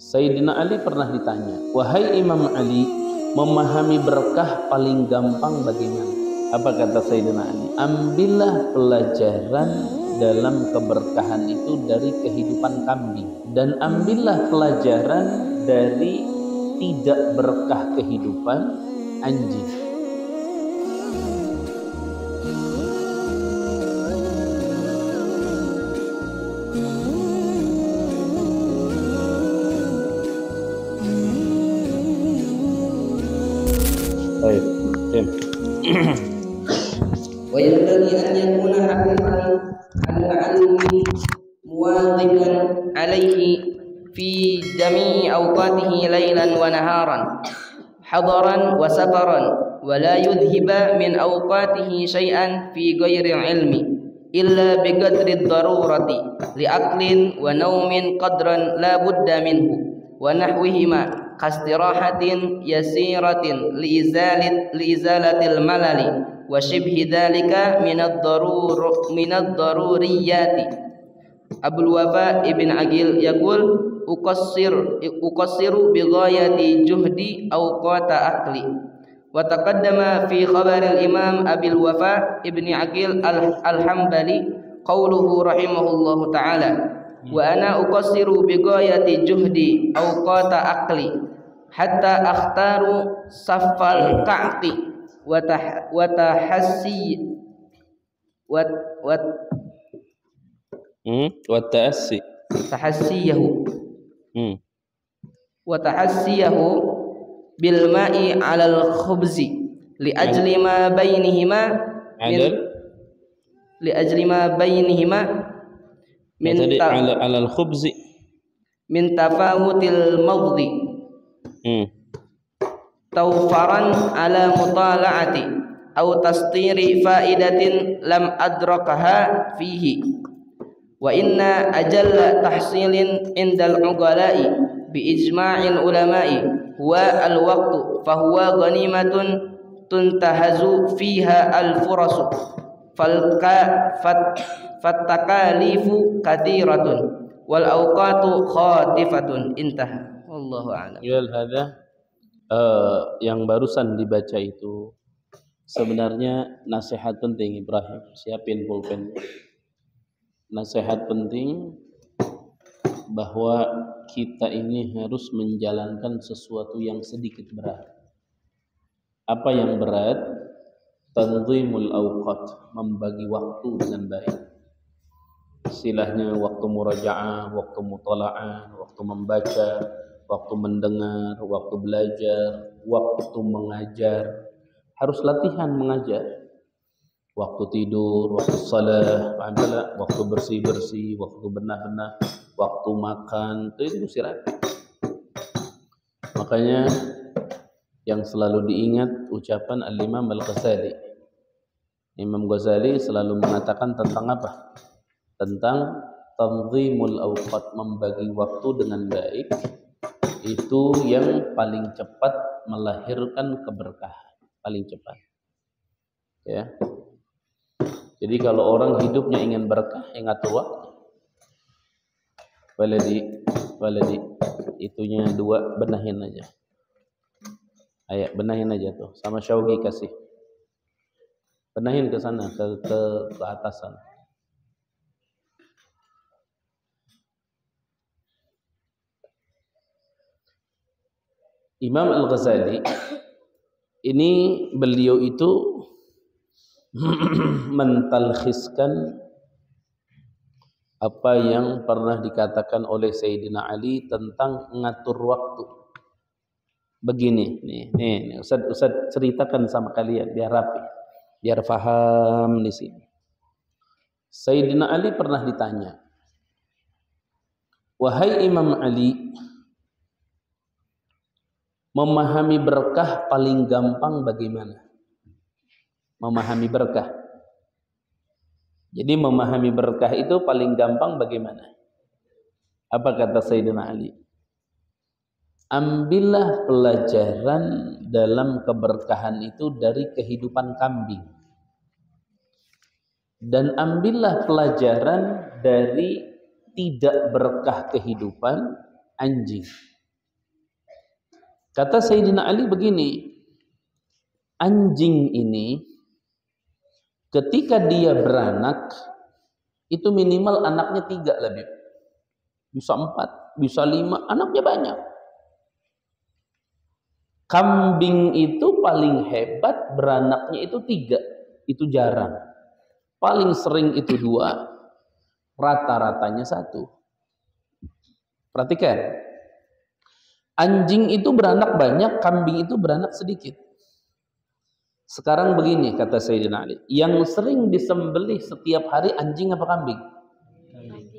Sayyidina Ali pernah ditanya, wahai Imam Ali, memahami berkah paling gampang bagaimana? Apa kata Sayyidina Ali? Ambillah pelajaran dalam keberkahan itu dari kehidupan kambing, dan ambillah pelajaran dari tidak berkah kehidupan anjing. Baik, وينبغي أن يكون حريصا على العلم مواظبا عليه في جميع أوقاته ليلا ونهارا حضرا وسفرا ولا يذهب من أوقاته شيئا في غير علم إلا بقدر الضرورة لأكل ونوم قدرا لا بد منه ونحوهما كاستراحة يسيرة لإزالة الملل وشبه ذلك من الضروريات. أبو الوفاء ابن عقيل يقول أقصر بغاية جهدي أوقات أكلي. وتقدم في خبر الإمام أبي الوفاء ابن عقيل الحنبلي قوله رحمه الله تعالى وأنا أقصر بغاية جهدي أوقات أكلي حتى أختار صف القعق وتحسيه بالماء على الخبز لأجل ما بينهما على الخبز من تفاوت المضغ توفرا على مطالعة أو تسطير فائدة لم أدركها فيه. وإن أجل تحصيل عند العقلاء بإجماع العلماء هو الوقت فهو غنيمة تنتهز فيها الفرص فالتكاليف كثيرة والأوقات خاطفة. انتهى والله أعلم. هذا yang barusan dibaca itu sebenarnya nasihat penting. Ibrahim, siapin pulpen. Nasihat penting bahwa kita ini harus menjalankan sesuatu yang sedikit berat. Apa yang berat? Tanzimul awqat, membagi waktu dengan baik. Istilahnya waktu murajaah, waktu mutala'ah, waktu membaca, waktu mendengar, waktu belajar, waktu mengajar. Harus latihan mengajar. Waktu tidur, waktu salat, waktu bersih-bersih, waktu benah-benah, waktu makan, itu istirahat. Makanya yang selalu diingat ucapan Al-Imam Al-Ghazali. Imam Ghazali selalu mengatakan tentang apa? Tentang tanzimul awqat, membagi waktu dengan baik. Itu yang paling cepat melahirkan keberkahan, paling cepat. Ya. Jadi kalau orang hidupnya ingin berkah, ngatur waktu. Waladi, itunya 2, benahin aja. Ayo, benahin aja tuh, sama Syaugi kasih. Benahin ke sana, ke atas sana. Imam Al-Ghazali ini beliau itu mentalkhiskan apa yang pernah dikatakan oleh Sayyidina Ali tentang ngatur waktu. Begini, nih Ustaz ceritakan sama kalian biar rapi, biar paham di sini. Sayyidina Ali pernah ditanya, wahai Imam Ali, memahami berkah paling gampang bagaimana? Memahami berkah. Jadi memahami berkah itu paling gampang bagaimana? Apa kata Sayyidina Ali? Ambillah pelajaran dalam keberkahan itu dari kehidupan kambing. Dan ambillah pelajaran dari tidak berkah kehidupan anjing. Kata Sayyidina Ali begini, anjing ini ketika dia beranak itu minimal anaknya 3 lebih, bisa 4, bisa 5, anaknya banyak. Kambing itu paling hebat beranaknya itu 3, itu jarang. Paling sering itu 2, rata-ratanya 1. Perhatikan, anjing itu beranak banyak, kambing itu beranak sedikit. Sekarang begini kata Sayyidina Ali, yang sering disembelih setiap hari anjing apa kambing?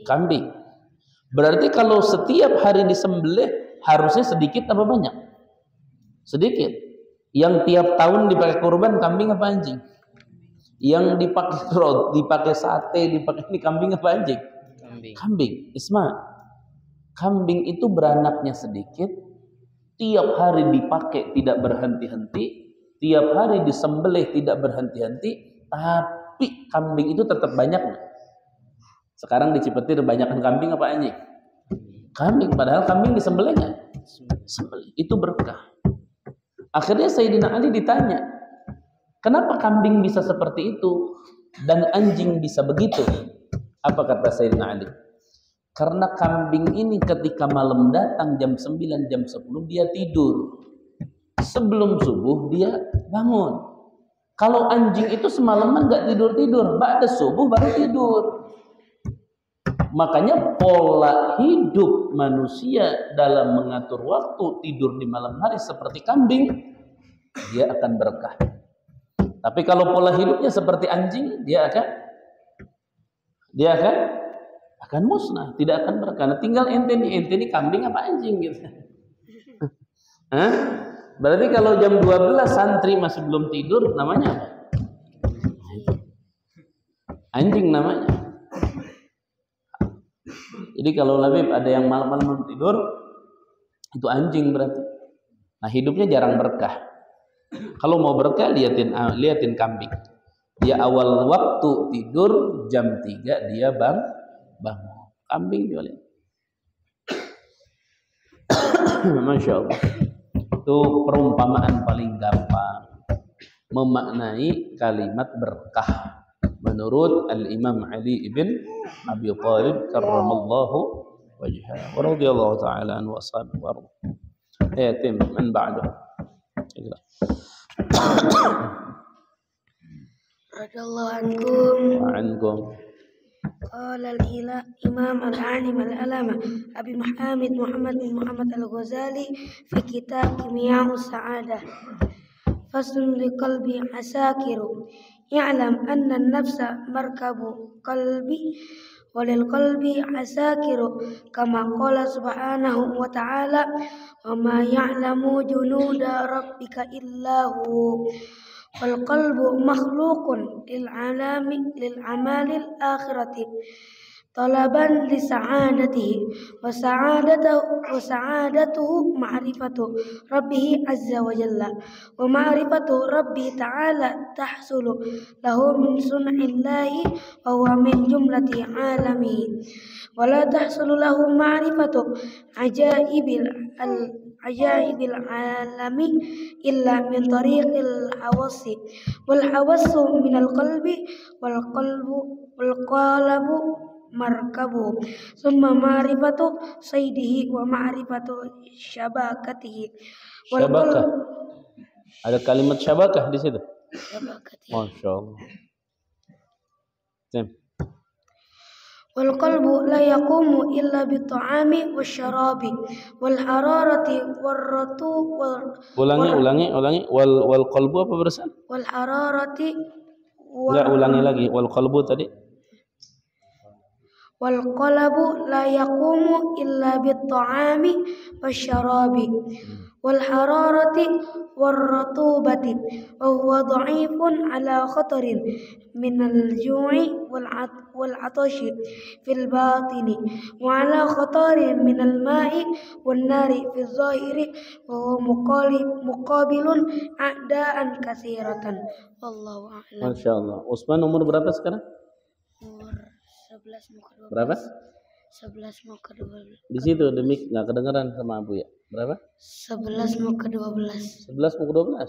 Kambing. Berarti kalau setiap hari disembelih harusnya sedikit apa banyak? Sedikit. Yang tiap tahun dipakai kurban kambing apa anjing? Yang dipakai sate, dipakai ini kambing apa anjing? Kambing. Isma, kambing itu beranaknya sedikit, tiap hari dipakai tidak berhenti-henti, tiap hari disembelih tidak berhenti-henti, tapi kambing itu tetap banyak. Sekarang di Cipetir banyakkan kambing apa anjing? Kambing, padahal kambing disembelihnya sembelih, itu berkah. Akhirnya Sayyidina Ali ditanya, kenapa kambing bisa seperti itu dan anjing bisa begitu? Apa kata Sayyidina Ali? Karena kambing ini ketika malam datang jam 9, jam 10 dia tidur. Sebelum subuh dia bangun. Kalau anjing itu semalaman nggak tidur-tidur, ba'da subuh baru tidur. Makanya pola hidup manusia dalam mengatur waktu tidur di malam hari seperti kambing, dia akan berkah. Tapi kalau pola hidupnya seperti anjing, dia akan musnah, tidak akan berkah. Nah, tinggal ente ini kambing apa anjing gitu. Hah? Berarti kalau jam 12 santri masih belum tidur, namanya apa? Anjing namanya. Jadi kalau Labib ada yang malam-malam tidur, itu anjing berarti. Nah, hidupnya jarang berkah. Kalau mau berkah, liatin kambing. Dia awal waktu tidur jam 3 dia bangun. Kambing juga lihat. Masya Allah. Itu perumpamaan paling gampang memaknai kalimat berkah menurut Al-Imam Ali ibn Abi Thalib karramallahu wajhahu wa radhiyallahu ta'ala anhu wa ashabihi wa arda. Yatim man ba'du. Radhiyallahu ankum Wa ankum. Qala al-Imam al-Alim al-Alama Abi Muhammad bin Muhammad al-Ghazali fi kitab Kimya'us Sa'adah. Faslun li qalbi asakiru ya'lam anna an-nafsa markabu qalbi wa lil qalbi asakiru kama qala subhanahu wa ta'ala wa ma ya'lamu junuda rabbika illa hu. Wal qalbu makhluqun lil amalil akhirati talaban li sa'adatihi wa sa'adatuhu ma'rifatu rabbih azza wa jalla wa ma'rifatu rabbi ta'ala tahsulu lahu min sun'illahi wa huwa min jumlati alamihi wa la tahsulu lahu ma'rifatu ajaibil alami illa min tariqil hawasi wal hawasu minal qalbi wal qalbu markabu summa ma'rifatu saydihi wa ma'rifatu syabakatihi Syabakah. Ada kalimat syabakah di situ? syabakatihi. Masya Allah. Wal qalbu la yaqumu illa bi ta'ami wasyarabi wal hararati warratu Ulangi. Wal qalbu apa barusan? wal hararati Enggak, ulangi lagi. Wal qalbu tadi. wal qalbu la yaqumu illa bi ta'ami wasyarabi wal hararati warratubati wa huwa dha'ifun ala khatarin min al-ju'i wal 'atashi fil batini wa ala khatarin min al-ma'i wan nari fil zahiri wa huwa muqabilun a'da'an katsiratan. Wallahu a'lam. Masya Allah. Usman umur berapa sekarang? Umur 11 mau ke 12. Berapa? 11 mau ke 12. Di situ demik nggak kedengeran sama Abu ya. Berapa? 11 mau ke 12. 11 mau ke 12.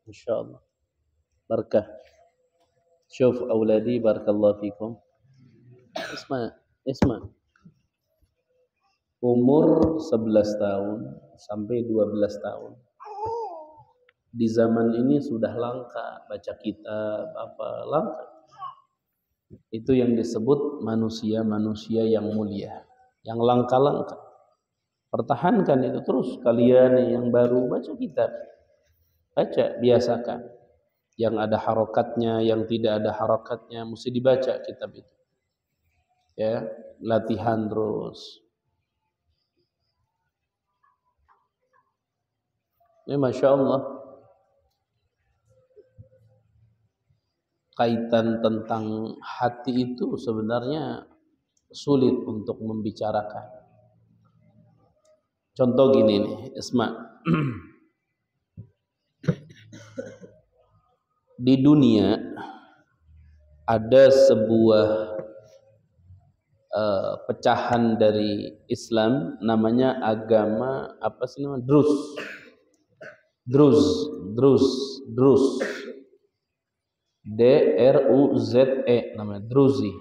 Insyaallah. Barakah. Syuf auladi barakallahu fikum. Isma. Umur 11 tahun sampai 12 tahun. Di zaman ini sudah langka baca kitab apa langka. Itu yang disebut manusia-manusia yang mulia, yang langka-langka. Pertahankan itu terus. Kalian yang baru baca kitab, baca, biasakan. Yang ada harokatnya, yang tidak ada harokatnya, mesti dibaca kitab itu. Ya, latihan terus. Ini Masya Allah, kaitan tentang hati itu sebenarnya sulit untuk membicarakan. Contoh gini nih, Isma. Di dunia ada sebuah pecahan dari Islam, namanya agama apa sih namanya? Druz. D-R-U-Z-E namanya Druzi.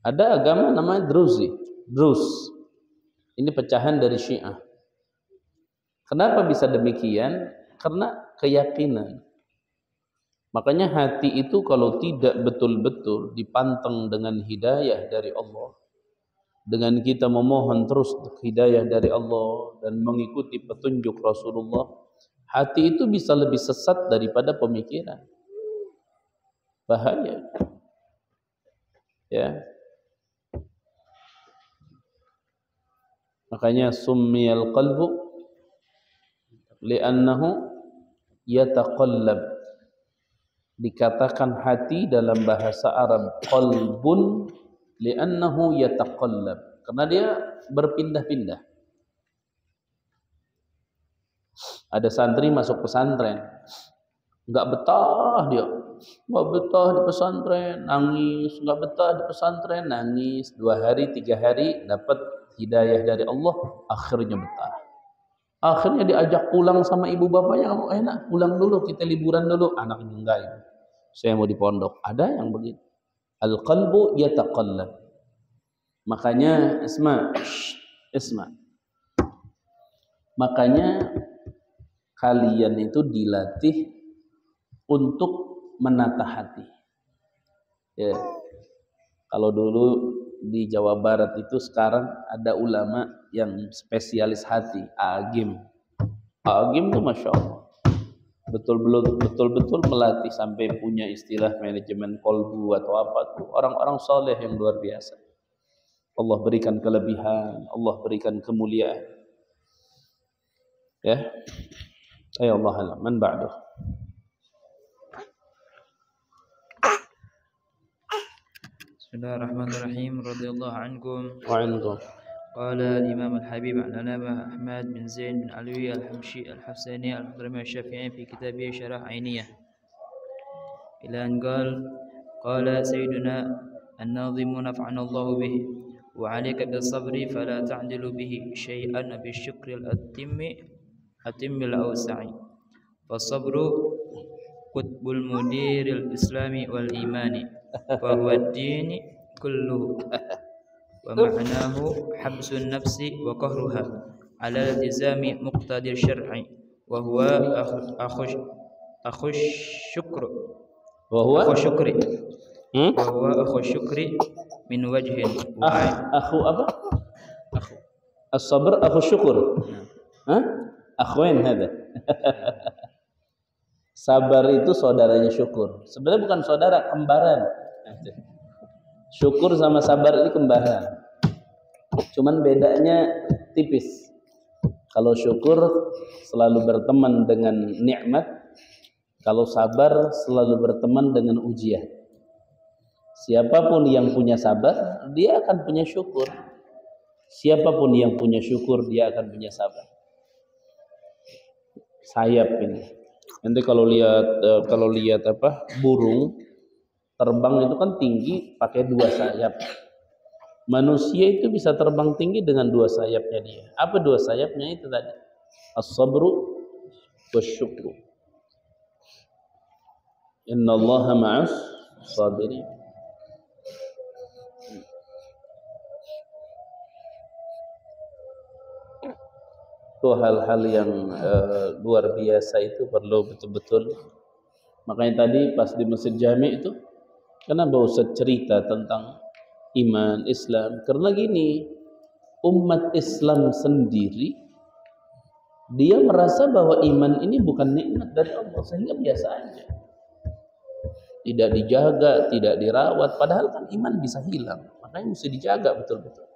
Ada agama namanya Druz. Ini pecahan dari Syiah. Kenapa bisa demikian? Karena keyakinan. Makanya hati itu kalau tidak betul-betul dipanteng dengan hidayah dari Allah, dengan kita memohon terus hidayah dari Allah dan mengikuti petunjuk Rasulullah, hati itu bisa lebih sesat daripada pemikiran. Bahaya. Ya. Makanya summiyal qalbu li'annahu yataqallab. Dikatakan hati dalam bahasa Arab qalbun li'annahu yataqallab, karena dia berpindah-pindah. Ada santri masuk pesantren, nggak betah dia, nggak betah di pesantren, nangis, nggak betah di pesantren, nangis. 2 hari 3 hari dapat hidayah dari Allah, akhirnya betah. Akhirnya diajak pulang sama ibu bapaknya, kamu enak pulang dulu, kita liburan dulu. Anaknya enggak, ya. Saya mau di pondok. Ada yang begitu. Al-qalbu yataqallab. Makanya Isma. Makanya kalian itu dilatih untuk menata hati. Ya. Kalau dulu di Jawa Barat itu, sekarang ada ulama yang spesialis hati, Agim itu Masya Allah betul-betul melatih sampai punya istilah manajemen kolbu atau apa tuh, orang-orang soleh yang luar biasa. Allah berikan kelebihan, Allah berikan kemuliaan. Ya, ayo Allah alam, man ba'du. Bismillahirrahmanirrahim. Radhiyallahu ankum. Wa antum. قال الإمام الحبيب عن العلامة أحمد بن زين بن علوي الحمشي الحسيني الحضرمي الشافعي في كتابه شرح عينية إلى أن قال سيدنا الناظم نفعنا الله به وعليك بالصبر فلا تعدل به شيئا بالشكر الأتم الأوسع فالصبر قطب المدير الإسلام والإيمان وهو الدين كله ومعناه حبس النفس وقهرها على التزام مقتضى الشرع وهو أخو الشكر وهو أخو الشكر من وجه أخو أبا أخو الصبر أخو الشكر أخوين هذا sabar itu saudaranya syukur. Sebenarnya bukan saudara, kembaran. Syukur sama sabar ini kembaran. Cuman bedanya tipis. Kalau syukur selalu berteman dengan nikmat, kalau sabar selalu berteman dengan ujian. Siapapun yang punya sabar, dia akan punya syukur. Siapapun yang punya syukur, dia akan punya sabar. Sayap ini. Nanti kalau lihat burung terbang itu kan tinggi pakai 2 sayap. Manusia itu bisa terbang tinggi dengan dua sayapnya dia. Apa dua sayapnya itu tadi? As-sabru wasyukru. Innallaha ma'as sabirin. Itu hal-hal yang luar biasa, itu perlu betul-betul. Makanya tadi pas di Masjid Jami itu, kenapa Ustaz cerita tentang iman Islam? Karena gini, umat Islam sendiri dia merasa bahwa iman ini bukan nikmat dari Allah, sehingga biasa aja, tidak dijaga, tidak dirawat. Padahal kan iman bisa hilang, makanya mesti dijaga betul-betul.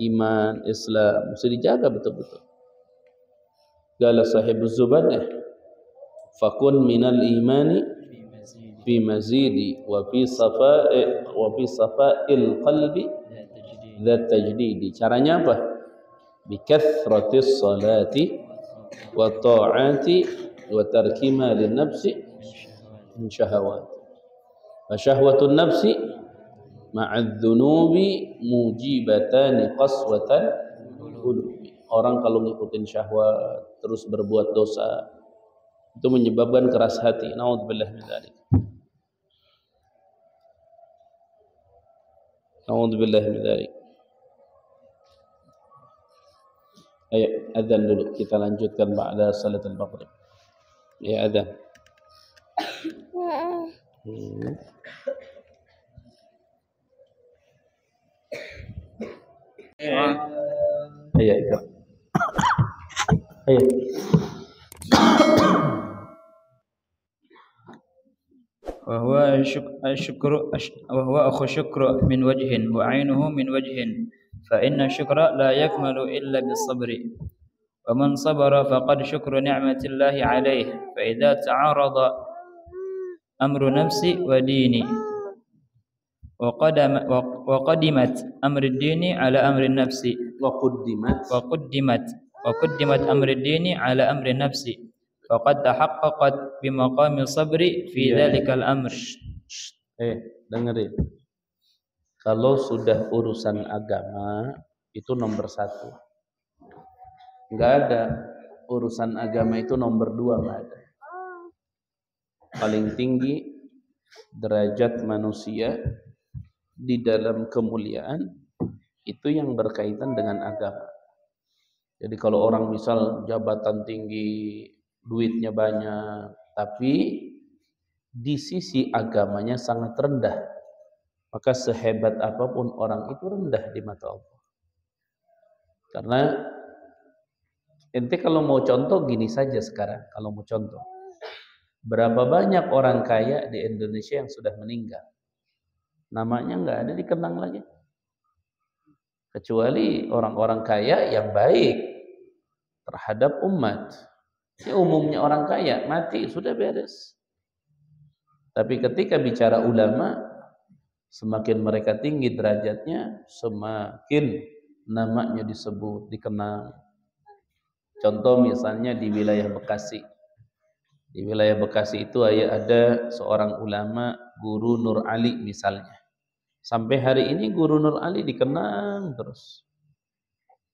Iman Islam mesti dijaga betul-betul. Qala sahibuz zubadah, fakun minal imani fi mazidi wa fi safa'il qalbi dzat tajdidi. Caranya apa? Bi kathratis salati wa ta'ati wa tarki ma lin nafsi min syahawat. Wa syahwatun nafsi ma'adz dzunubi mujibatani qaswatan qulubi. Orang kalau ngikutin syahwat terus berbuat dosa itu menyebabkan keras hati. Naudzubillah min dzalik. Naudzubillah min dzalik. Ayo adzan dulu, kita lanjutkan ba'da salatul maghrib. Ya adzan. Ayo ikut. Ayo. وهو الشكر وهو أخو الشكر من وجه وعينه من وجه فإن الشكر لا يكمل إلا بالصبر ومن صبر فقد شكر نعمة الله عليه فإذا تعارض أمر نفسي وديني وقدمت أمر الدين على أمر النفس وقدمت أمر الدين على أمر النفس فقد تحققت بمقام الصبر في ذلك الأمر. Dengerin. Kalau sudah urusan agama itu nomor satu. Enggak ada urusan agama itu nomor dua, enggak ada. Paling tinggi derajat manusia di dalam kemuliaan itu yang berkaitan dengan agama. Jadi kalau orang misal jabatan tinggi, duitnya banyak, tapi di sisi agamanya sangat rendah, maka sehebat apapun orang itu rendah di mata Allah. Karena ente kalau mau contoh gini saja sekarang, kalau mau contoh, berapa banyak orang kaya di Indonesia yang sudah meninggal, namanya nggak ada dikenang lagi, kecuali orang-orang kaya yang baik terhadap umat. Ya, umumnya orang kaya mati sudah beres. Tapi ketika bicara ulama, semakin mereka tinggi derajatnya, semakin namanya disebut, dikenal. Contoh misalnya di wilayah Bekasi. Di wilayah Bekasi itu ada seorang ulama, Guru Nur Ali misalnya. Sampai hari ini Guru Nur Ali dikenang terus.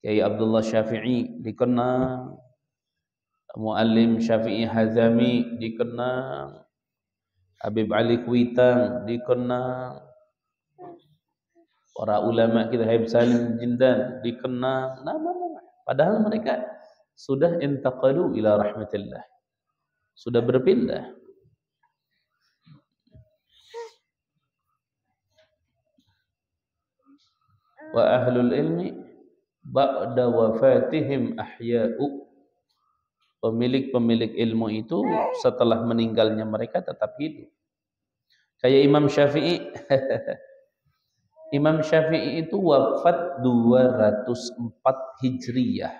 Kiai Abdullah Syafi'i dikenang, Muallim Syafi'i Hazami dikenang, Habib Ali Kuitang dikenang, para ulama kita Habib Salim Jindan dikenang, nama-nama. Padahal mereka sudah intaqalu ila rahmatillah, sudah berpindah. Wa ahlul ilmi ba'da wafatihim ahya'u. Pemilik-pemilik ilmu itu setelah meninggalnya mereka tetap hidup. Kayak Imam Syafi'i. Imam Syafi'i itu wafat 204 Hijriyah.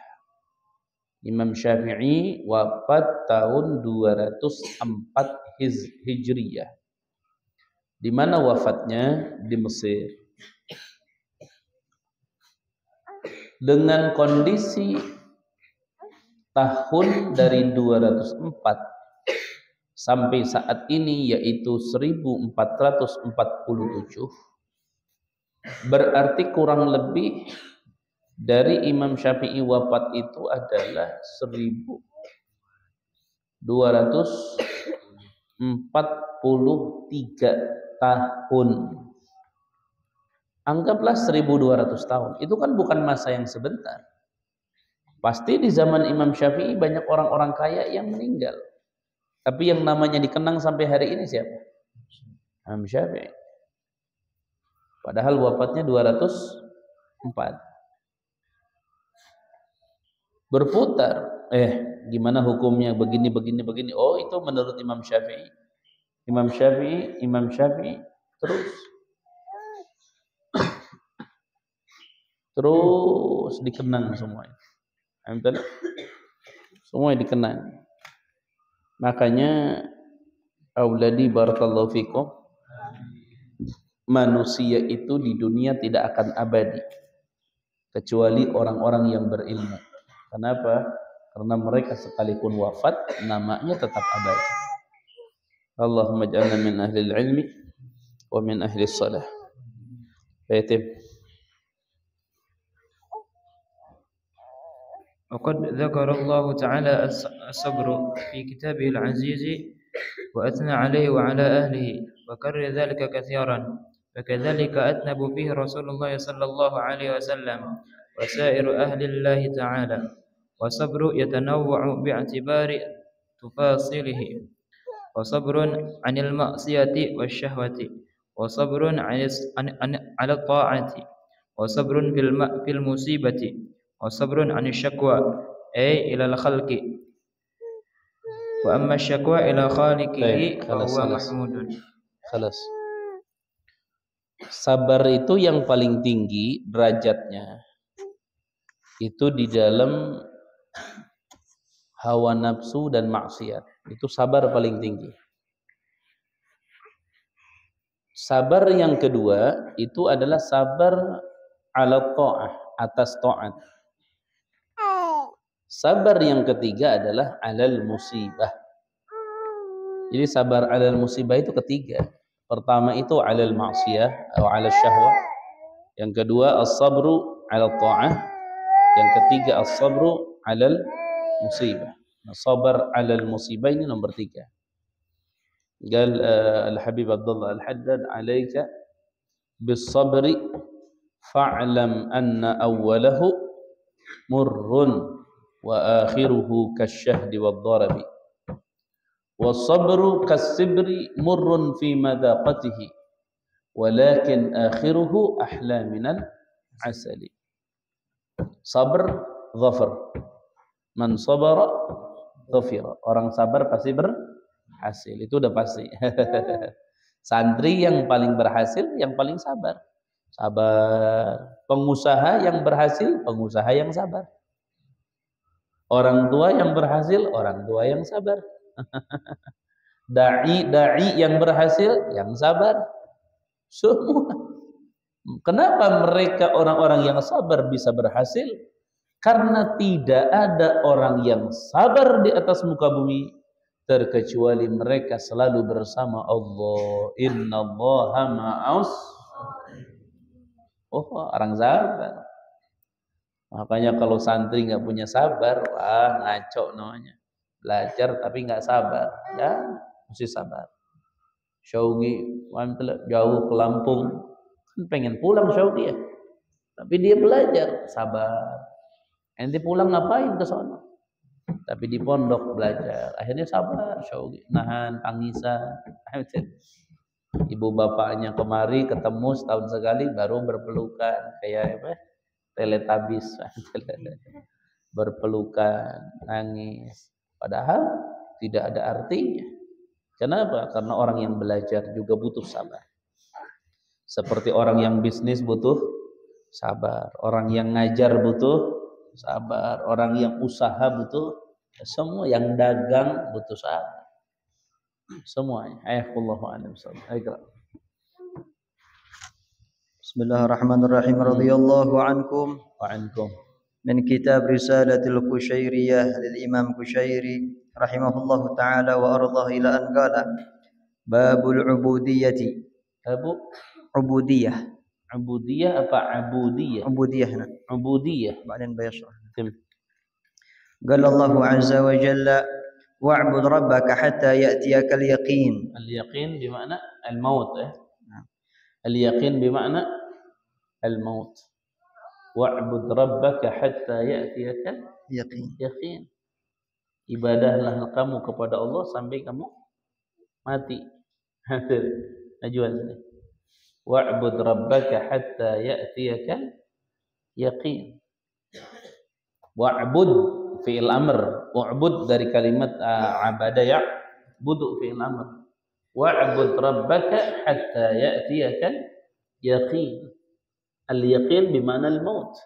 Imam Syafi'i wafat tahun 204 Hijriyah. Di mana wafatnya? Di Mesir. Dengan kondisi tahun dari 204 sampai saat ini yaitu 1447, Berarti kurang lebih dari Imam Syafi'i wafat itu adalah 1243 tahun. Anggaplah 1200 tahun. Itu kan bukan masa yang sebentar. Pasti di zaman Imam Syafi'i banyak orang-orang kaya yang meninggal. Tapi yang namanya dikenang sampai hari ini siapa? Imam Syafi'i. Padahal wafatnya 204. Berputar. Gimana hukumnya? Begini. Oh, itu menurut Imam Syafi'i. Imam Syafi'i. Terus dikenang semuanya. Semuanya dikenang. Makanya auladi barakallahu fikum, manusia itu di dunia tidak akan abadi kecuali orang-orang yang berilmu. Kenapa? Karena mereka sekalipun wafat namanya tetap abadi. Allahumma ij'alna min ahli ilmi wa min ahli salah. Baitib. وقد ذكر الله تعالى الصبر في كتابه العزيز وأثنى عليه وعلى أهله وكرر ذلك كثيرا وكذلك أثنب فيه رسول الله صلى الله عليه وسلم وسائر أهل الله تعالى. وصبر يتنوع باعتبار تفاصيله، وصبر عن المعصية والشهوة، وصبر على الطاعة، وصبر في المصيبة، وصبر عن الشكوى أي إلى الخلق، وأما الشكوى إلى خالقه فهو محمود. Khalas. Sabar itu yang paling tinggi derajatnya itu di dalam hawa nafsu dan maksiat. Itu sabar paling tinggi. Sabar yang kedua itu adalah sabar ala ta'ah, atas ta'at. Sabar yang ketiga adalah alal musibah. Jadi sabar alal musibah itu ketiga. Pertama itu alal ma'siyah atau alal syahwah. Yang kedua as-sabru alal ta'ah. Yang ketiga as-sabru alal musibah. Nah, sabar alal musibah ini nomor 3. Qal Al-Habib Abdullah Al-Haddad, "Alaika bis-sabri fa'lam anna awwalahu murrun wa akhiruhu kasyahdi wad-darabi. Was-sabru kas-sibri murrun fi madaqatihi, walakin akhiruhu ahla minal asali." Sabr dhafar. Man sabara dhafira. Orang sabar pasti berhasil. Itu udah pasti. Santri yang paling berhasil yang paling sabar. Sabar. Pengusaha yang berhasil, pengusaha yang sabar. Orang tua yang berhasil, orang tua yang sabar. Dai yang berhasil, yang sabar. Semua. Kenapa mereka orang-orang yang sabar bisa berhasil? Karena tidak ada orang yang sabar di atas muka bumi terkecuali mereka selalu bersama Allah. Innallaha ma'as. Orang sabar. Makanya kalau santri nggak punya sabar, wah ngaco namanya. Belajar tapi nggak sabar, ya mesti sabar. Syauqi jauh ke Lampung, kan pengen pulang Syauqi ya, tapi dia belajar, sabar. Nanti pulang ngapain ke sana? Tapi di pondok belajar, akhirnya sabar. Syauqi nahan tangisan. Ibu bapaknya kemari ketemu setahun sekali baru berpelukan kayak apa? Teletabis. Berpelukan, nangis. Padahal tidak ada artinya. Kenapa? Karena orang yang belajar juga butuh sabar. Seperti orang yang bisnis butuh sabar, orang yang ngajar butuh sabar, orang yang usaha butuh, semua yang dagang butuh sabar. Semuanya. Wallahu a'lam bishawab. Bismillahirrahmanirrahim. Radhiyallahu ankum Wa ankum. min kitab Risalatil Qushairiyah lil Imam Qushairi rahimahullahu taala wa ardhah ila an qala babul ubudiyyati. Abu Ubudiyah. Ubudiyah apa abudiyah? عبودية هنا Ubudiyah. بعدين بيشرح. Tim. قال الله عز وجل واعبد ربك حتى يأتيك اليقين. Al-yaqin bermakna al-maut Al-yaqin bermakna al-maut. Wa'bud rabbaka hatta ya'tiyaka yaqin. Ibadahlah kamu kepada Allah sampai kamu mati. Najwan sini. Wa'bud rabbaka hatta ya'tiyaka yaqin. Wa'bud fi'il amr. Wa'bud dari kalimat abada ya'budu fi'il amr. Wa'bud rabbaka hatta ya'tiyaka yaqin. Al-yaqin bimana al-maut.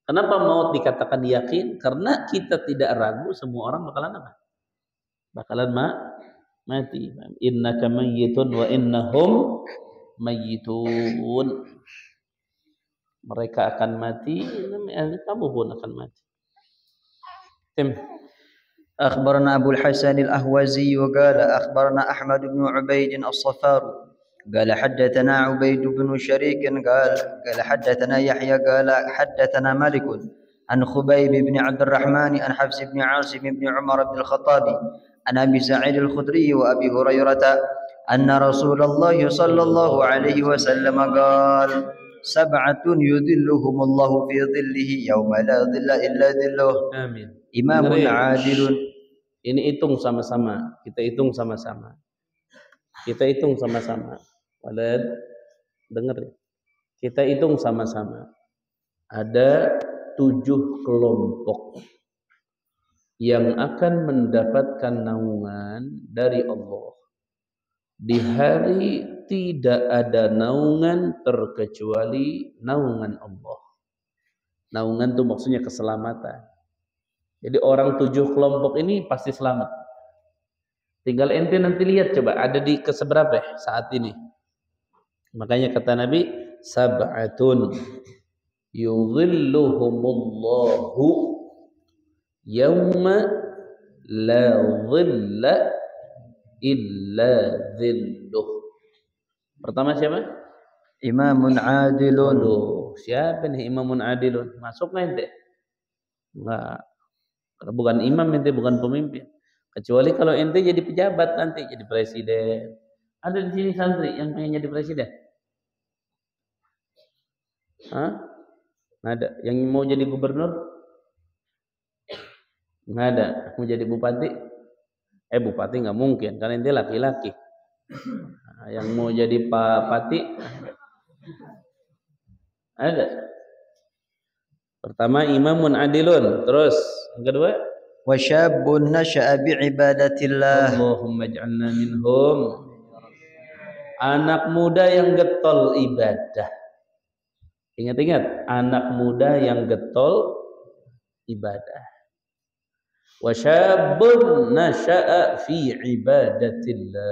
Kenapa maut dikatakan yakin? Karena kita tidak ragu semua orang bakalan apa? Bakalan mati. Innaka mayyitun wa innahum mayyitun. Mereka akan mati, kamu pun akan mati. Tim. أخبرنا أبو الحسن الأهوزي وقال أخبرنا أحمد بن عبيد الصفار قال حدثنا عبيد بن شريك قال حدثنا يحيى قال حدثنا مالك عن خبيب بن عبد الرحمن عن حفص بن عاصم بن عمر بن الخطاب عن أبي سعيد الخدري وأبي هريرة أن رسول الله صلى الله عليه وسلم قال 7 يذلهم الله في ظله يوم لا ظل إلا ظله. Amin. Imamun adilun. Ini hitung sama-sama. Kita hitung sama-sama. Walad, dengar ya. Kita hitung sama-sama. Ada 7 kelompok yang akan mendapatkan naungan dari Allah. Di hari tidak ada naungan terkecuali naungan Allah. Naungan itu maksudnya keselamatan. Jadi orang 7 kelompok ini pasti selamat. Tinggal ente nanti lihat coba ada di keseberapa saat ini. Makanya kata Nabi, 7 yudhilluhumullahu yawma la dhilla illa dhilluh. Pertama siapa? Imamun adilun. Siapa nih imamun adilun? Masuk nggak ente? Enggak. Bukan imam ente, bukan pemimpin. Kecuali kalau ente jadi pejabat nanti, jadi presiden. Ada di sini santri yang pengen jadi presiden? Hah? Nggak ada. Yang mau jadi gubernur? Nggak ada. Mau jadi bupati? Bupati nggak mungkin, karena ente laki-laki. Nah, yang mau jadi pati? Ada. Pertama imamun adilun. Terus yang kedua? Wasyabun nasha'a bi'ibadatillah. Allahumma ij'alna minhum. Anak muda yang getol ibadah. Ingat-ingat, anak muda yang getol ibadah. Wasyabun nasha'a fi ibadatillah.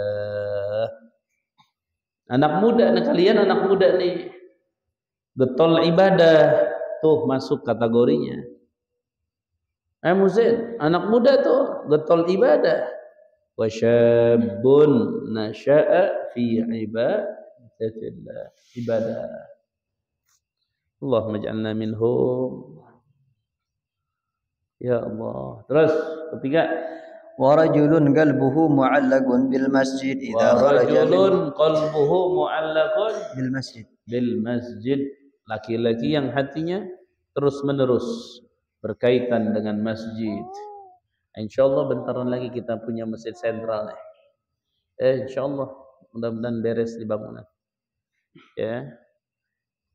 Anak muda, kalian anak muda nih. Getol ibadah. Tuh masuk kategorinya. Muzaid, anak muda tuh getol ibadah. Wa syabun nasha'a fi ibadatillah. Ibadah. Allahumma ij'alna minhum. Ya Allah. Terus ketiga, wa rajulun qalbuhu mu'allaqun bil masjid idza kharaja. Rajulun qalbuhu mu'allaqun bil masjid. Laki-laki yang hatinya terus-menerus berkaitan dengan masjid. Insyaallah bentaran lagi kita punya masjid sentral nih. Insyaallah mudah-mudahan beres di bangunan. Ya.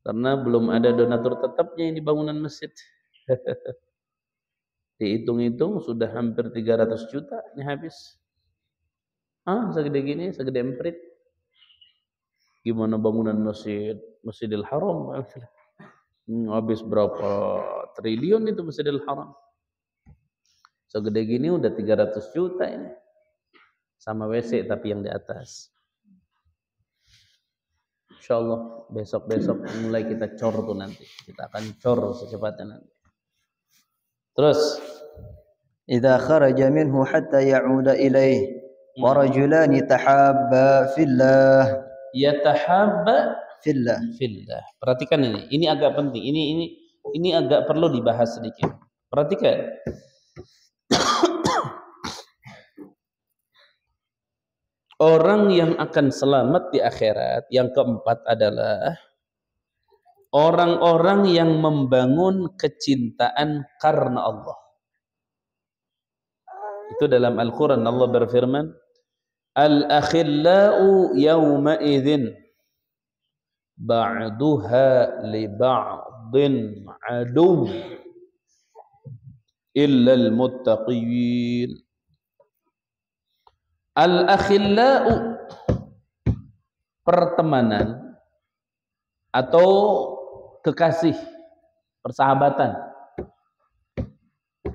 Karena belum ada donatur tetapnya ini bangunan masjid. Dihitung-hitung sudah hampir 300 juta ini habis. Segede gini, segede emprit. Gimana bangunan Masjidil Haram? Habis berapa triliun itu Masjidil Haram? Segede gini udah 300 juta ini. Sama WC tapi yang di atas. Insyaallah besok-besok mulai kita cor tuh nanti. Kita akan cor secepatnya nanti. Terus idza kharaja minhu hatta ya'uda ilaihi wa rajulani tahabba fillah. Yatahabba fillah. Fillah. Perhatikan ini agak penting. Ini agak perlu dibahas sedikit. Perhatikan. Orang yang akan selamat di akhirat yang keempat adalah orang-orang yang membangun kecintaan karena Allah. Itu dalam Al-Quran Allah berfirman, Al-akhillau yawma idhin ba'duha li ba'din adu illa al-muttaqin. Al-akhillau, pertemanan atau kekasih, persahabatan.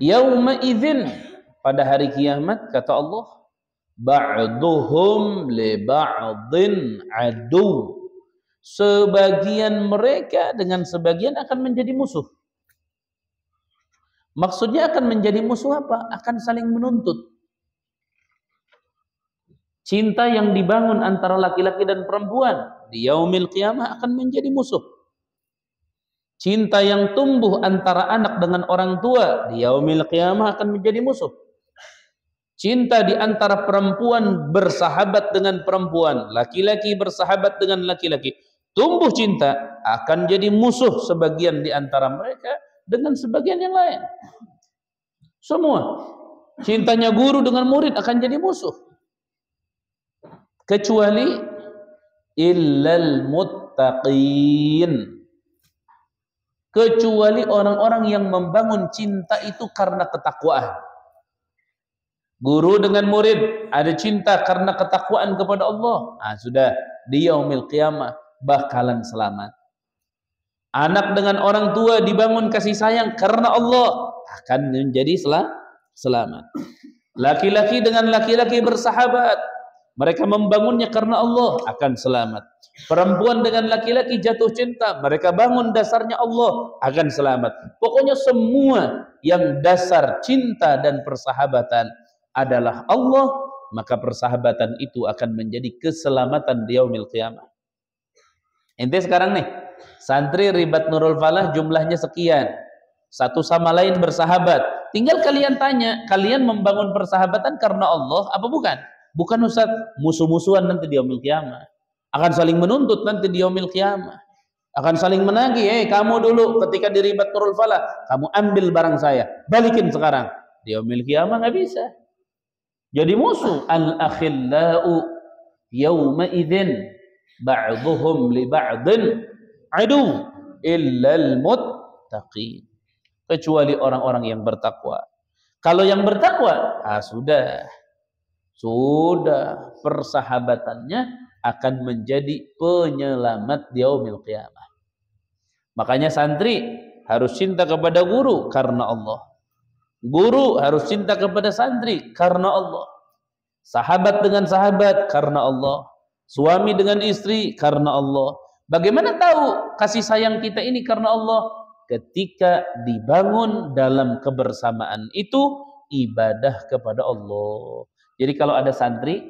Yauma idzin, pada hari kiamat kata Allah, ba'duhum li ba'din adu. Sebagian mereka dengan sebagian akan menjadi musuh. Maksudnya akan menjadi musuh apa? Akan saling menuntut. Cinta yang dibangun antara laki-laki dan perempuan di yaumil qiyamah akan menjadi musuh. Cinta yang tumbuh antara anak dengan orang tua di yaumil qiyamah akan menjadi musuh. Cinta di antara perempuan bersahabat dengan perempuan, laki-laki bersahabat dengan laki-laki, tumbuh cinta akan jadi musuh sebagian di antara mereka dengan sebagian yang lain. Semua. Cintanya guru dengan murid akan jadi musuh. Kecuali illal muttaqin, kecuali orang-orang yang membangun cinta itu karena ketakwaan. Guru dengan murid ada cinta karena ketakwaan kepada Allah, nah sudah di yaumil qiyamah bakalan selamat. Anak dengan orang tua dibangun kasih sayang karena Allah, akan menjadi selamat. Laki-laki dengan laki-laki bersahabat, mereka membangunnya karena Allah, akan selamat. Perempuan dengan laki-laki jatuh cinta, mereka bangun dasarnya Allah, akan selamat. Pokoknya semua yang dasar cinta dan persahabatan adalah Allah, maka persahabatan itu akan menjadi keselamatan di yaumil qiyamah. Ente sekarang nih, santri Ribat Nurul Falah jumlahnya sekian, satu sama lain bersahabat. Tinggal kalian tanya, kalian membangun persahabatan karena Allah apa bukan? Bukan Ustaz, musuh-musuhan nanti di yaumil qiyamah. Akan saling menuntut nanti di yaumil qiyamah. Akan saling menagih, kamu dulu ketika di Ribat Nurul Falah, kamu ambil barang saya, balikin sekarang. Di yaumil qiyamah nggak bisa. Jadi musuh. Al-akhillau yawma idzin ba'dhuhum li ba'din adu illal muttaqin. Kecuali orang-orang yang bertakwa. Kalau yang bertakwa, sudah persahabatannya akan menjadi penyelamat di yaumil qiyamah. Makanya santri harus cinta kepada guru karena Allah. Guru harus cinta kepada santri karena Allah. Sahabat dengan sahabat karena Allah. Suami dengan istri karena Allah. Bagaimana tahu kasih sayang kita ini karena Allah? Ketika dibangun dalam kebersamaan itu ibadah kepada Allah. Jadi kalau ada santri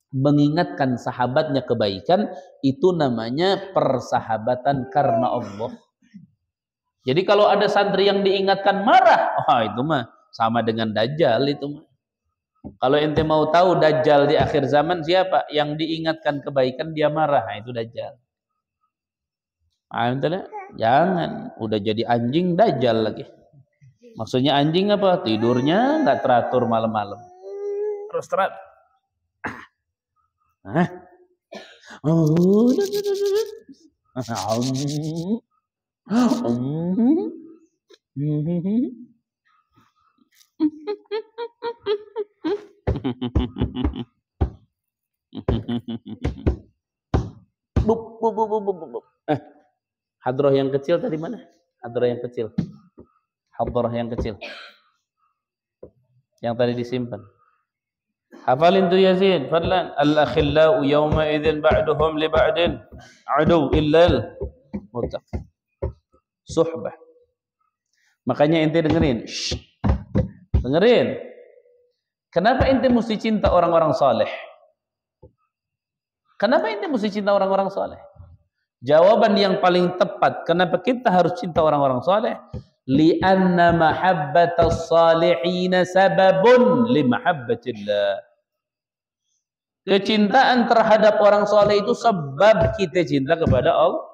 mengingatkan sahabatnya kebaikan, itu namanya persahabatan karena Allah. Jadi kalau ada santri yang diingatkan marah, itu mah sama dengan Dajjal itu mah. Kalau ente mau tahu Dajjal di akhir zaman siapa? Yang diingatkan kebaikan dia marah, itu Dajjal. Jangan, udah jadi anjing Dajjal lagi. Maksudnya anjing apa? Tidurnya nggak teratur malam-malam. Terus teratur. Hadroh yang kecil tadi mana? Hadroh yang kecil. Hadroh yang kecil. Yang tadi disimpan. Hafalin tuh Yazid, fadlan. Al-akhillau yawma idzin ba'duhum li ba'din adu illal muttaqin. Suhbah. Makanya ente dengerin. Dengerin. Kenapa ente mesti cinta orang-orang saleh? Kenapa ente mesti cinta orang-orang saleh? Jawaban yang paling tepat, kenapa kita harus cinta orang-orang saleh? Li'anna mahabbatas salihina sababun li mahabbatillah. Kecintaan terhadap orang saleh itu sebab kita cinta kepada Allah.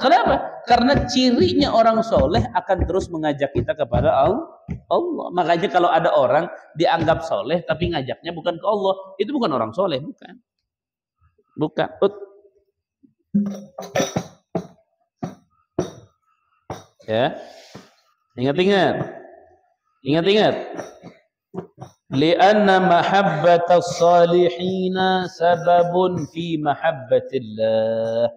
Kenapa? Karena cirinya orang soleh akan terus mengajak kita kepada Allah. Makanya kalau ada orang dianggap soleh tapi ngajaknya bukan ke Allah, itu bukan orang soleh, bukan. Ya, ingat. Lianna mahabbatas salihina sababun fi mahabbatillah.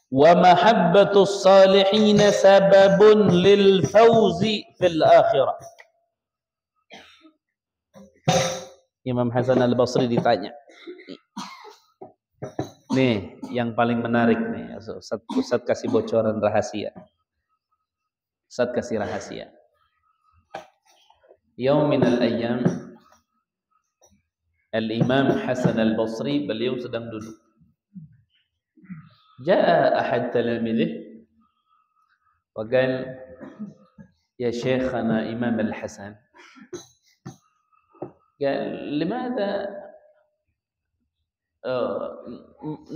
Wa mahabbatus salihina sababun lil fawzi fil akhirah. Imam Hasan al-Basri ditanya. Nih, yang paling menarik nih. Ustaz kasih bocoran rahasia. Ustaz kasih rahasia. Yaum minal ayyam, Al-Imam Hasan al-Basri beliau sedang duduk. Ja'a ahad talamidih wa qala ya Syekhana Imam al-Hasan, قال لماذا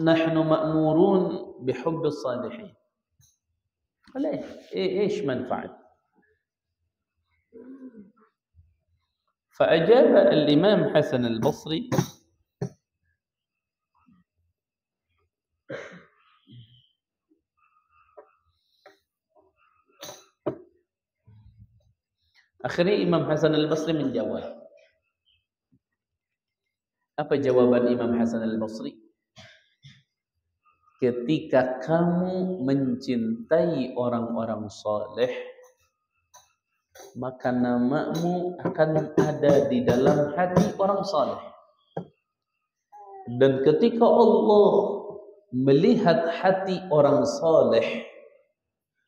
نحن مأمورون بحب الصالحين؟ قال ايش منفعة؟ فأجاب الإمام حسن البصري akhirnya Imam Hasan al-Basri menjawab. Apa jawaban Imam Hasan al-Basri? Ketika kamu mencintai orang-orang saleh, maka namamu akan ada di dalam hati orang saleh. Dan ketika Allah melihat hati orang saleh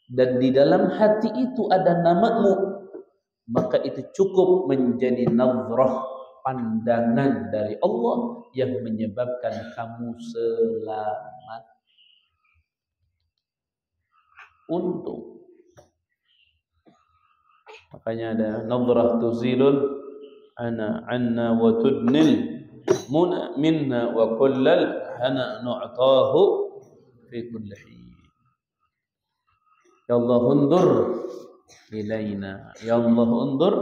dan di dalam hati itu ada namamu, maka itu cukup menjadi nazrah, pandangan dari Allah yang menyebabkan kamu selamat. Untung. Makanya ada nazrah tuzilul anna wa tudnil muna minna wa kullal hana nu'tahu fi kulli hin. Ya Allah undur ilaina, ya Allah undur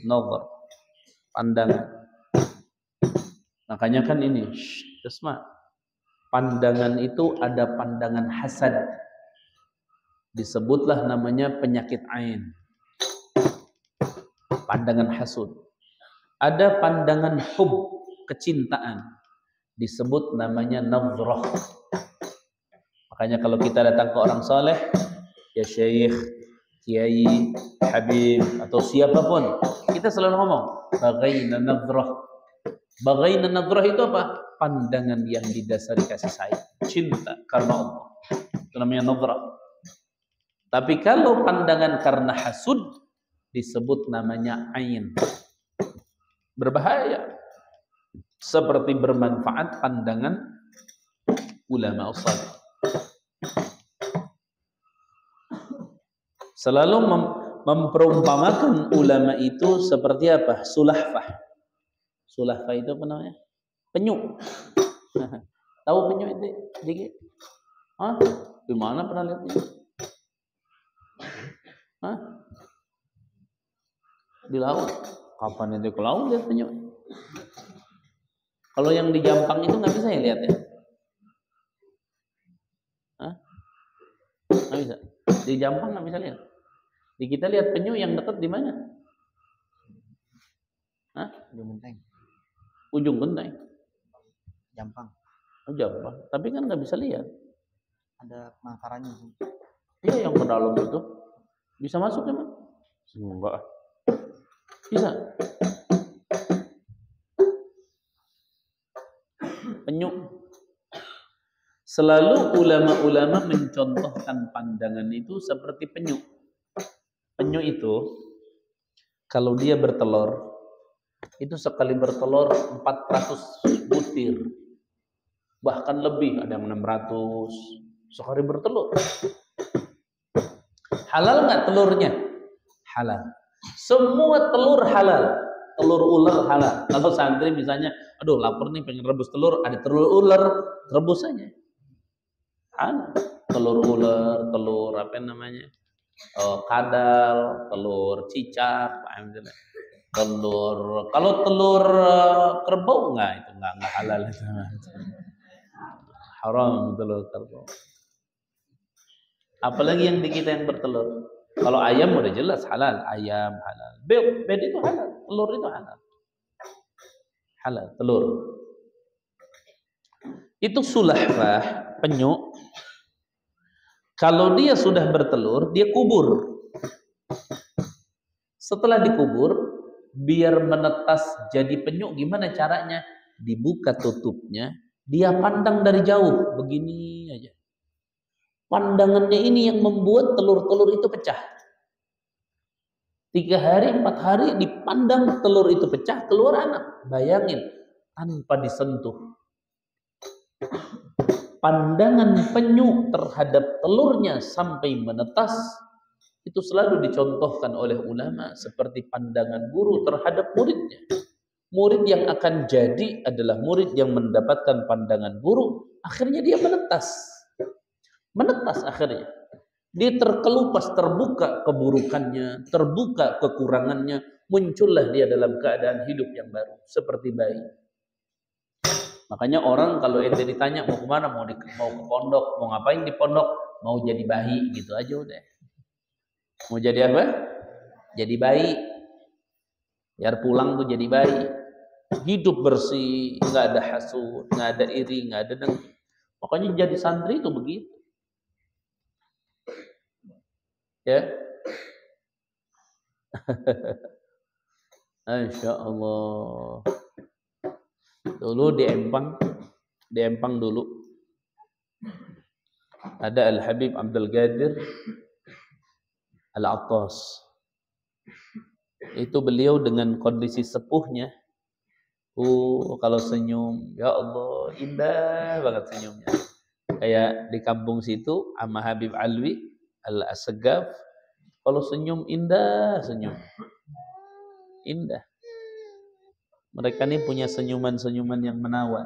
nazar, pandangan. Makanya kan ini pandangan itu ada pandangan hasad, disebutlah namanya penyakit ain, pandangan hasud. Ada pandangan hub, kecintaan, disebut namanya nazrah. Makanya kalau kita datang ke orang saleh, ya syekh, kiai, habib atau siapapun, kita selalu ngomong bagaina nazrah. Bagaina nazrah itu apa? Pandangan yang didasari kasih sayang, cinta karena Allah. Itu namanya nazrah. Tapi kalau pandangan karena hasud, disebut namanya ain. Berbahaya. Seperti bermanfaat pandangan ulama saleh. Selalu memperumpamakan ulama itu seperti apa? Sulahfah. Sulahfah itu apa namanya? Penyu. Tahu penyu itu? Dikit? Hah? Di mana pernah lihatnya? Hah? Di laut. Kapan itu ke laut lihat penyu? Kalau yang di Jampang itu nggak bisa ya lihat ya? Hah? Nggak bisa. Di Jampang nggak bisa lihat. Di kita lihat penyu yang dekat di mana? Hah? Ujung Genteng. Ujung Genteng. Jampang. Oh, Jampang. Tapi kan nggak bisa lihat. Ada penangkarannya. Iya yang ke dalam itu. Bisa masuk emang? Enggak. Bisa. Penyu. Selalu ulama-ulama mencontohkan pandangan itu seperti penyu. Penyu itu kalau dia bertelur, itu sekali bertelur 400 butir. bahkan lebih, ada yang 600 sehari bertelur. Halal nggak telurnya? Halal. Semua telur halal. Telur ular halal. Kalau santri misalnya, aduh lapar nih pengen rebus telur, ada telur ular, rebus aja. Halal. Telur ular, telur apa namanya? Kadal, telur cicak, telur. Kalau telur kerbau itu nggak halal itu. Haram telur kerbau. Apalagi yang di kita yang bertelur. Kalau ayam udah jelas halal, ayam halal. Bed itu halal, telur itu halal. Halal, telur. Itu sulahfah, penyu. Kalau dia sudah bertelur, dia kubur. Setelah dikubur, biar menetas jadi penyu, gimana caranya? Dibuka tutupnya, dia pandang dari jauh, begini aja. Pandangannya ini yang membuat telur-telur itu pecah. 3 hari, 4 hari dipandang telur itu pecah, keluar anak. Bayangin, tanpa disentuh. Pandangan penyu terhadap telurnya sampai menetas, itu selalu dicontohkan oleh ulama seperti pandangan guru terhadap muridnya. Murid yang akan jadi adalah murid yang mendapatkan pandangan guru, akhirnya dia menetas. Menetas akhirnya. Dia terkelupas, terbuka keburukannya, terbuka kekurangannya, muncullah dia dalam keadaan hidup yang baru, seperti bayi. Makanya orang kalau ente ditanya mau kemana, mau ke pondok, mau ngapain di pondok, mau jadi bayi, gitu aja udah. Mau jadi apa? Jadi bayi. Biar pulang tuh jadi bayi. Hidup bersih, nggak ada hasud, nggak ada iri, nggak ada dengki. Makanya jadi santri itu begitu. Ya, Insya Allah. Dulu di Empang dulu ada Al Habib Abdul Qadir Al-Attas. Itu beliau dengan kondisi sepuhnya, kalau senyum, ya Allah, indah banget senyumnya. Kayak di kampung situ sama Habib Alwi Al-Asgaf, kalau senyum indah, senyum indah. Mereka ini punya senyuman-senyuman yang menawan.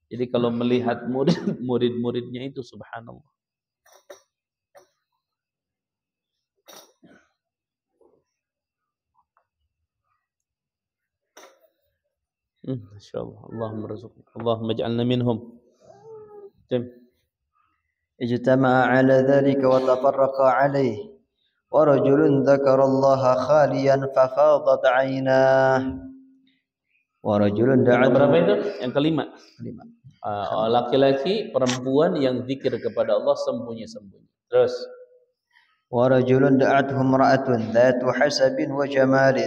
Jadi kalau melihat murid-muridnya itu subhanallah. Insyaallah. Allahumma rzuqna. Allahumma ij'alna minhum. اجتمع على ذلك وتفرقا عليه ورجل ذكر الله خاليا ففاضت عيناه ورجل Yang berapa دعته itu? Yang kelima. Laki-laki, perempuan yang zikir kepada Allah sembunyi-sembunyi. Terus ورجل دعته امرأة ذات حسب وجمال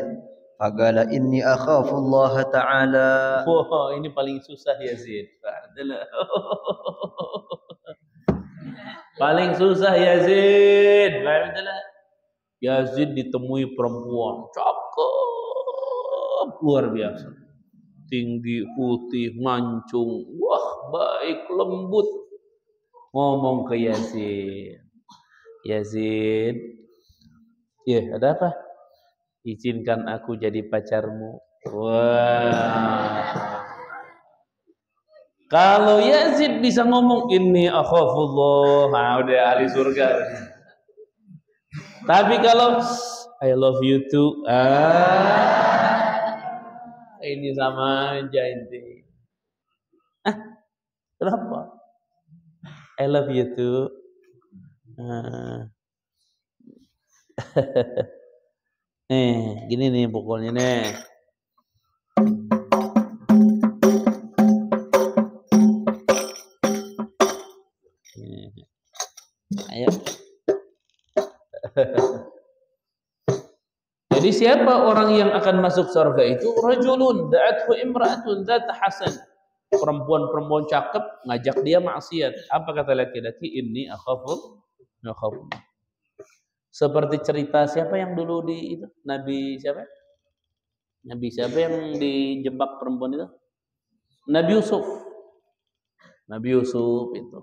فقال إني أخاف الله تعالى. Wah, ini paling susah Yazid. Paling susah Yazid. Yazid ditemui perempuan cakep luar biasa. Tinggi, putih, mancung. Wah, baik, lembut. Ngomong ke Yazid. Yazid, ya ada apa? Izinkan aku jadi pacarmu. Wah. Kalau Yazid bisa ngomong ini akhafullah, udah ahli surga. Tapi kalau I love you too, ini sama aja inti. Kenapa? I love you too. Gini nih pokoknya nih. Ayo. Jadi siapa orang yang akan masuk surga itu? Rajulun da'athu imra'atun dzat hasan. Perempuan-perempuan cakep ngajak dia maksiat. Apa kata laki-laki? Inni akhafu. Seperti cerita siapa yang dulu di itu? Nabi siapa? Nabi siapa yang dijebak perempuan itu? Nabi Yusuf. Nabi Yusuf itu.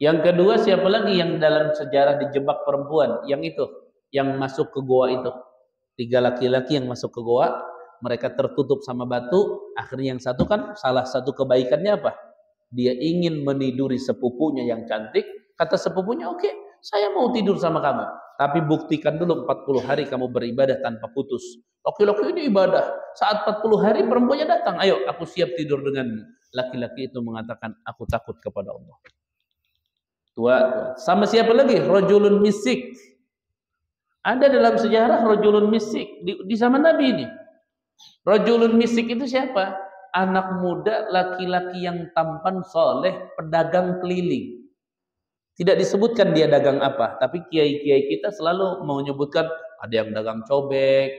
Yang kedua siapa lagi yang dalam sejarah dijebak perempuan? Yang itu, yang masuk ke goa itu. 3 laki-laki yang masuk ke goa, mereka tertutup sama batu. Akhirnya yang satu kan salah satu kebaikannya apa? Dia ingin meniduri sepupunya yang cantik. Kata sepupunya, oke, saya mau tidur sama kamu. Tapi buktikan dulu 40 hari kamu beribadah tanpa putus. Laki-laki ini ibadah. Saat 40 hari perempuannya datang. Ayo, aku siap tidur denganmu. Laki-laki itu mengatakan, aku takut kepada Allah. Tua. Sama siapa lagi? Rajulun misik. Ada dalam sejarah rajulun misik. Di zaman Nabi ini. Rajulun misik itu siapa? Anak muda laki-laki yang tampan soleh, pedagang keliling. Tidak disebutkan dia dagang apa, tapi kiai-kiai kita selalu menyebutkan ada yang dagang cobek,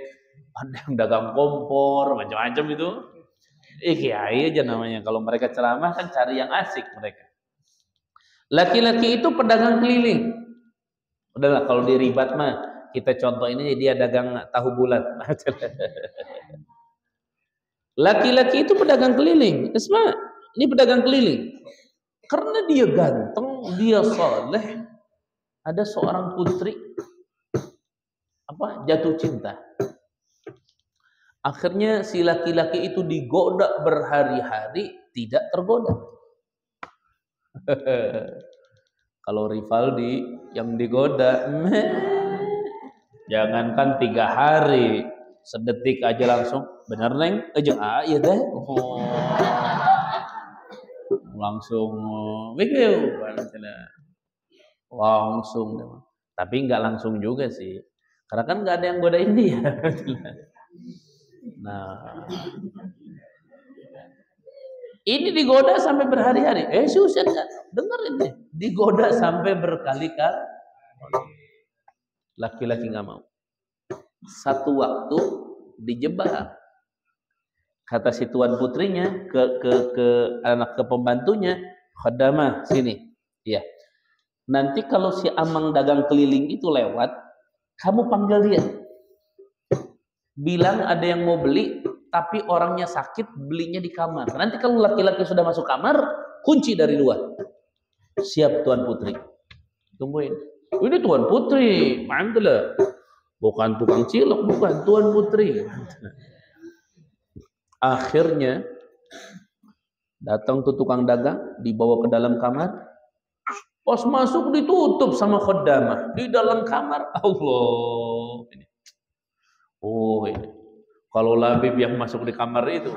ada yang dagang kompor, macam-macam itu. Kiai aja namanya. Kalau mereka ceramah kan cari yang asik mereka. Laki-laki itu pedagang keliling. Udahlah kalau di ribat mah kita contoh ini dia dagang tahu bulat. Laki-laki itu pedagang keliling. Isma, ini pedagang keliling. Karena dia ganteng, dia soleh, ada seorang putri jatuh cinta. Akhirnya si laki-laki itu digoda berhari-hari, tidak tergoda. Kalau Rivaldi yang digoda, jangankan 3 hari, sedetik aja langsung, bener neng, iya deh. Langsung langsung, tapi nggak langsung juga sih, karena kan nggak ada yang godain dia. Nah, ini digoda sampai berhari-hari. Susah nggak? Dengerin deh, digoda sampai berkali-kali. Laki-laki nggak mau. Satu waktu dijebak. Kata si tuan putrinya ke pembantunya, khadamah sini. Iya. Nanti kalau si amang dagang keliling itu lewat, kamu panggil dia. Bilang ada yang mau beli, tapi orangnya sakit, belinya di kamar. Nanti kalau laki-laki sudah masuk kamar, kunci dari luar. Siap tuan putri. Tungguin. Ini tuan putri, mantul. Bukan tukang cilok, bukan tuan putri. Akhirnya datang tuh tukang dagang, dibawa ke dalam kamar. Pas masuk ditutup sama khaddamah di dalam kamar. Allah. Ini. Kalau Labib yang masuk di kamar itu.